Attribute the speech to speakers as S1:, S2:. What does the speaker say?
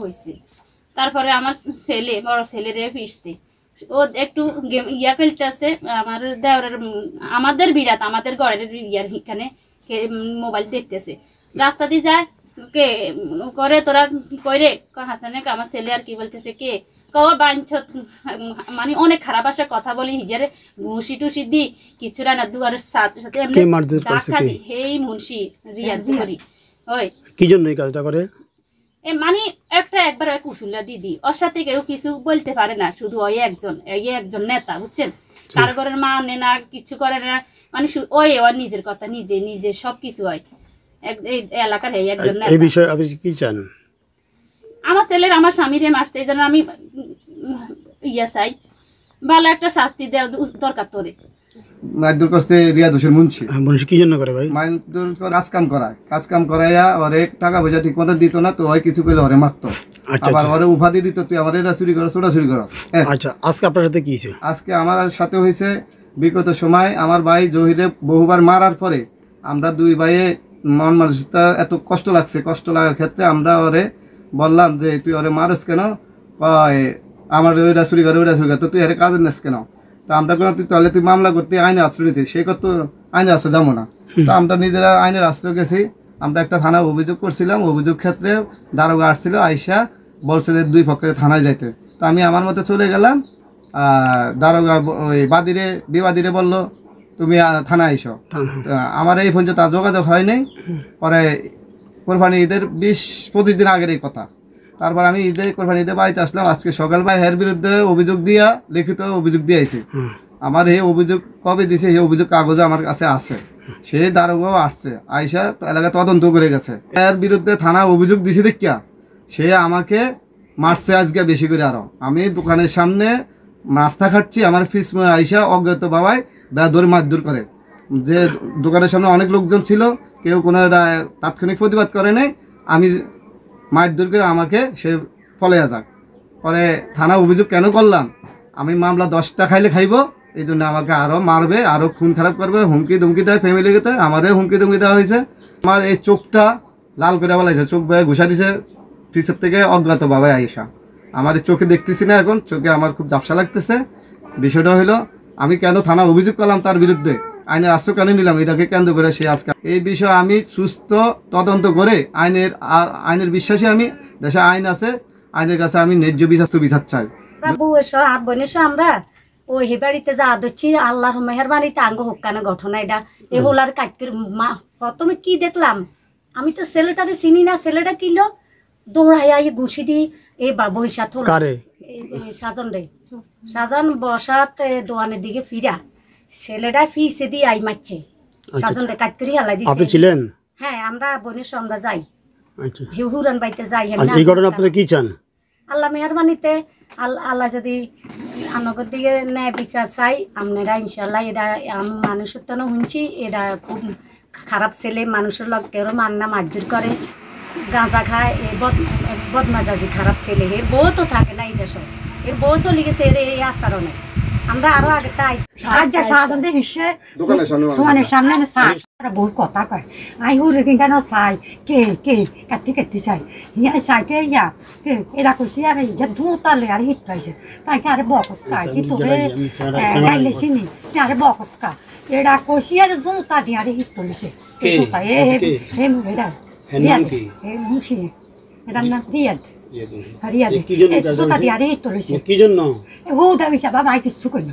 S1: হয়েছে। তারপরে আমার ছেলে বড় ছেলেরে ফিরছে, ও একটু ইয়া খেলতেছে আমার দেওরের, আমাদের বিরাট আমাদের ঘরের ইয়ার এখানে মোবাইল দেখতেছে, রাস্তা দিয়ে যায় কে করে তোরা কি করে হাসানে আমার ছেলে আর কি বলতেছে কে বাঞ্ছ, মানে অনেক খারাপ আসা কথা বলি হিজারে ঘুষি টুসি দি কিছুটা না দুয়ারের সাথে সাথে এই মুন্সি রিয়াদ করি ওই
S2: কি জন্য এই কাজটা করে
S1: মানে একবার কুসুল্লা দিদি ওর সাথে কেউ কিছু বলতে পারে না, শুধু ওই একজন নেতা বুঝছেন, কার ঘরের মা আনে না কিছু করে না, মানে ওই ওর নিজের কথা নিজে সবকিছু হয় এই এলাকার একজন নেতা।
S2: এই বিষয়ে আপনি কি চান?
S1: আমার ছেলের আমার স্বামীরে মারছে, এই জন্য আমি ইয়া চাই ভালো একটা শাস্তি দেওয়া দরকার। তোরে
S3: মারধর করছে রিয়াদ হোসেন মুন্সি।
S2: মুন্সি কি জন্য করে ভাই?
S3: মারধর কাজ কাম করাইয়া ওরে টাকা পয়সা ঠিক মতো দিত না, তো ওই কিছু কইলে ওরে মারতো, আবার ওরে উপাধি দিত তুই আমার এটা চুরি করো ছোটা চুরি করো।
S2: আচ্ছা, আজকে আপনার সাথে কি হয়েছে?
S3: আজকে আমার সাথে হয়েছে বিগত সময় আমার ভাই জহিরে বহুবার মারার পরে আমরা দুই ভাইয়ে মন মানসিকতা এত কষ্ট লাগছে, কষ্ট লাগার ক্ষেত্রে আমরা ওরে বললাম যে তুই ওরে মারস কেন, আমার ওইটা চুরি করে তো তুই আরে কাজের নেস কেন, তো আমরা কোনো তাহলে তুই মামলা করতে আইনে আশ্রয় নিতে, সে কত আইনে আশ্রয় যাবো না, তো আমরা নিজেরা আইনের আশ্রয় গেছি। আমরা একটা থানা অভিযোগ করছিলাম, অভিযোগ ক্ষেত্রে দারোগা আসছিল, আইসা বলছে যে দুই পক্ষের থানায় যাইতে, তো আমি আমার মতো চলে গেলাম। দারোগা ওই বিবাদীরে বললো তুমি থানায় আইসো, আমার এই পর্যন্ত তার যোগাযোগ হয়নি। পরে কোরবানি ঈদের 20-25 দিন আগের এই কথা, তারপর আমি কোরবানি ঈদে বাড়িতে আসলাম, আজকে সকালবেলা এর বিরুদ্ধে অভিযোগ দিয়া লিখিত অভিযোগ দিয়ে আইছি। আমার এই অভিযোগ কবে দিছে এই অভিযোগ কাগজ আমার কাছে আছে, সে দারোগাও আসছে আইসা এলাকা তদন্ত করে গেছে, এর বিরুদ্ধে থানা অভিযোগ দিছে দেখিয়া সে আমাকে মারছে আজকে বেশি করে। আরো আমি দোকানের সামনে নাস্তা খাচ্ছি, আমার ফিস আইসা অজ্ঞাত বাবাই বেদর মারধর করে, যে দোকানের সামনে অনেক লোকজন ছিল, কেউ কোনো তাৎক্ষণিক প্রতিবাদ করে নাই, আমি মারধর করে আমাকে সে ফলে যাক। পরে থানা অভিযোগ কেন করলাম, আমি মামলা 10টা খাইলে খাইব, এই জন্য আমাকে আরও মারবে, আরও খুন খারাপ করবে, হুমকি ধুমকি দেয় ফ্যামিলিকে, আমারও হুমকি ধুমকি দেওয়া হয়েছে। আমার এই চোখটা লাল করে বলাইছে, চোখ বয়ে ঘুষা দিছে ফিসের থেকে অজ্ঞাত বাবাই আইসা, আমার এই চোখে দেখতেছি না, এখন চোখে আমার খুব ঝাপসা লাগতেছে। বিষয়টা হলো আমি কেন থানা অভিযোগ করলাম তার বিরুদ্ধে, আইনের আশ্রয় কেন নিলাম, এটাকে কেন্দ্র করে সে আজকে এই বিষয়ে আমি সুস্থ তদন্ত করে আইনের বিশ্বাসী, আমি দেশে আইন আছে, আইনের কাছে আমি ন্যায্য বিচার চাই।
S4: আমরা ওই বাড়িতে যা দিচ্ছি আল্লাহর মেহরবানিতে আঙ্গ হোকানে ঘটনা এটা এগুলার কাটতির প্রথমে কি দেখলাম, আমি তো ছেলেটারে চিনি না, ছেলেটা কিলো দৌড়াইয়া ঘুষি দি এই বৈশাখ সাজান বসাত দোয়ানের দিকে ফিরা ছেলেটা ফিসে দিয়ে আই মারছে, সাজন রে কাটতিরি হেলাই দিছে।
S2: আপনি ছিলেন?
S4: হ্যাঁ, আমরা বোনের সন্ধ্যা যাই, হুরান বাড়িতে যাই।
S2: এই ঘটনা আপনারা কি চান?
S4: আল্লাহ মেহরবানিতে আল্লাহ যদি আমাদের দিকে ন্যায় বিচার চাই, আপনারা ইনশাল্লাহ এটা মানুষের তো শুনছি এটা খুব খারাপ ছেলে, মানুষের লোক কেউ মান্না মারধর করে, গাঁজা খায়, বদমাজাজি খারাপ ছেলে, এর বউ তো থাকে না এই দেশে, এর বউ চলে গেছে, এর এই আচরণে আমরা আরো আগে তাই দোকানের সামনে বহু কথা কয়, আই হুরে কেন চাই কে কে কাটি কাটি চাই ইয়া চাই কে ইয়া এরা কইছি আর ইয়া জুতালে আর হিট পাইছে তাইকে আরে বকসকা কি তোরে গাইলেছি নি আরে বকসকা এরা কইছি আর জুতা দিয়ে আরে হিট তুলিছে কে হে মুহেরা হে মুশি এটা না রিয়াদ রিয়াদ কি জন্য জুতা দিয়ে আরে হিট তুলিছে কি জন্য ও দাবি বাবা আই কিছু কইলো।